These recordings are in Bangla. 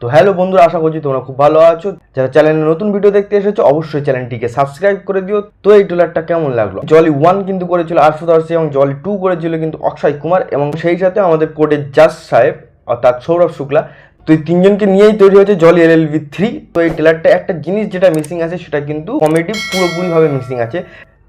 তো হ্যালো বন্ধুরা, আশা করছি তোমরা খুব ভালো আছো। যারা চ্যানেলে নতুন ভিডিও দেখতে এসেছো অবশ্যই চ্যানেলটিকে সাবস্ক্রাইব করে দিও। তো এই ট্রেলারটা কেমন লাগলো? জলি 1 কিন্তু করেছিল আশুতোষ এবং জলি 2 করেছিল কিন্তু অক্ষয় কুমার, এবং সেই সাথে আমাদের কোর্টের জাজ সাহেব অর্থাৎ সৌরভ শুক্লা। তো এই তিনজনকে নিয়েই তৈরি হয়েছে জলি LLB 3। তো এই ট্রেলারটা একটা জিনিস যেটা মিসিং আছে সেটা কিন্তু কমেডি পুরোপুরিভাবে মিসিং আছে।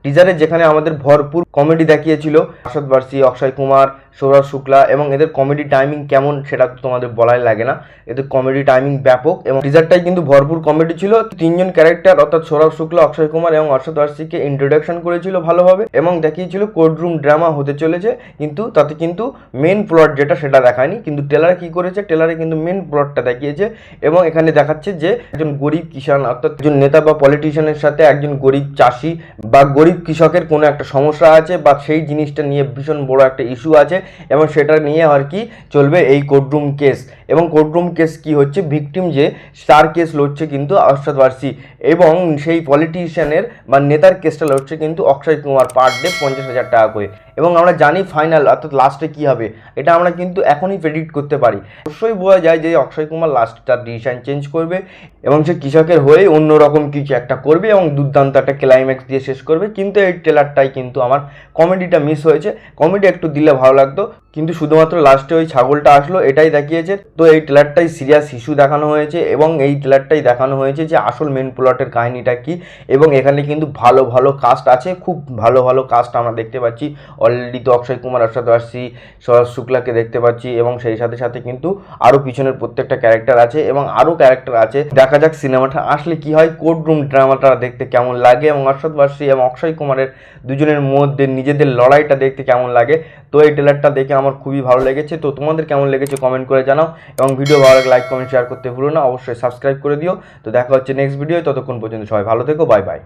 টিজারে যেখানে আমাদের ভরপুর কমেডি দেখিয়েছিল আশদ বার্সি, অক্ষয় কুমার, সৌরভ শুক্লা, এবং এদের কমেডি টাইমিং কেমন সেটা তো তোমাদের বলাই লাগে না। এদের কমেডি টাইমিং ব্যাপক এবং টিজারটাই কিন্তু ভরপুর কমেডি ছিল। তিনজন ক্যারেক্টার অর্থাৎ সৌরভ শুক্লা, অক্ষয় কুমার এবং অর্শদ বার্সিকে ইন্ট্রোডাকশন করেছিল ভালোভাবে এবং দেখিয়েছিল কোর্টরুম ড্রামা হতে চলেছে, কিন্তু তাতে কিন্তু মেন প্লট যেটা সেটা দেখায়নি। কিন্তু টেলারে কি করেছে, টেলারে কিন্তু মেন প্লটটা দেখিয়েছে এবং এখানে দেখাচ্ছে যে একজন গরিব কিষাণ অর্থাৎ একজন নেতা বা পলিটিশিয়ানের সাথে একজন গরিব চাষি বা গরিব কৃষকের কোনো একটা সমস্যা আছে বা সেই জিনিসটা নিয়ে ভীষণ বড় একটা ইস্যু আছে এবং সেটা নিয়ে আর কি চলবে এই কোর্টরুম কেস। এবং কোর্টরুম কেস কি হচ্ছে, ভিকটিম যে তার কেস লড়ছে কিন্তু অর্শদ বার্সি, এবং সেই পলিটিশিয়ানের বা নেতার কেসটা লড়ছে কিন্তু অক্ষয় কুমার পার ডে 50,000 টাকা করে। এবং আমরা জানি ফাইনাল অর্থাৎ লাস্টে কি হবে এটা আমরা কিন্তু এখনই প্রেডিক্ট করতে পারি। অবশ্যই বোঝা যায় যে অক্ষয় কুমার লাস্টে তার ডিসিশন চেঞ্জ করবে এবং সে কৃষকের হয়ে অন্যরকম কিছু একটা করবে এবং দুর্দান্ত একটা ক্লাইম্যাক্স দিয়ে শেষ করবে। কিন্তু এই ট্রেলারটাই কিন্তু আমার কমেডিটা মিস হয়েছে। কমেডি একটু দিলে ভালো লাগতো, কিন্তু শুধুমাত্র লাস্টে ওই ছাগলটা আসলো এটাই দেখিয়েছে। তো এই ট্রেলারটাই সিরিয়াস ইস্যু দেখানো হয়েছে এবং এই ট্রেলারটাই দেখানো হয়েছে যে আসল মেন প্লটের কাহিনীটা কি। এবং এখানে কিন্তু ভালো ভালো কাস্ট আছে, খুব ভালো ভালো কাস্ট আমরা দেখতে পাচ্ছি অলরেডি। তো অক্ষয় কুমার, অর্শদ বার্সি, সৌরভ শুক্লাকে দেখতে পাচ্ছি এবং সেই সাথে সাথে কিন্তু আরও পিছনের প্রত্যেকটা ক্যারেক্টার আছে এবং আরও ক্যারেক্টার আছে। দেখা যাক সিনেমাটা আসলে কি হয়, কোর্টরুম ড্রামাটা দেখতে কেমন লাগে এবং অর্শদ বার্সি এবং অক্ষয় কুমারের দুজনের মধ্যে নিজেদের লড়াইটা দেখতে কেমন লাগে। তো এই ট্রেলারটা দেখে আমার খুবই ভালো লেগেছে। তো তোমাদের কেমন লেগেছে কমেন্ট করে জানাও এবং ভিডিও ভালো লাগলে লাইক কমেন্ট শেয়ার করতে ভুলো না, অবশ্যই সাবস্ক্রাইব করে দিও। তো দেখা হচ্ছে নেক্সট ভিডিও, ততক্ষণ পর্যন্ত সবাই ভালো থেকো, বাই বাই।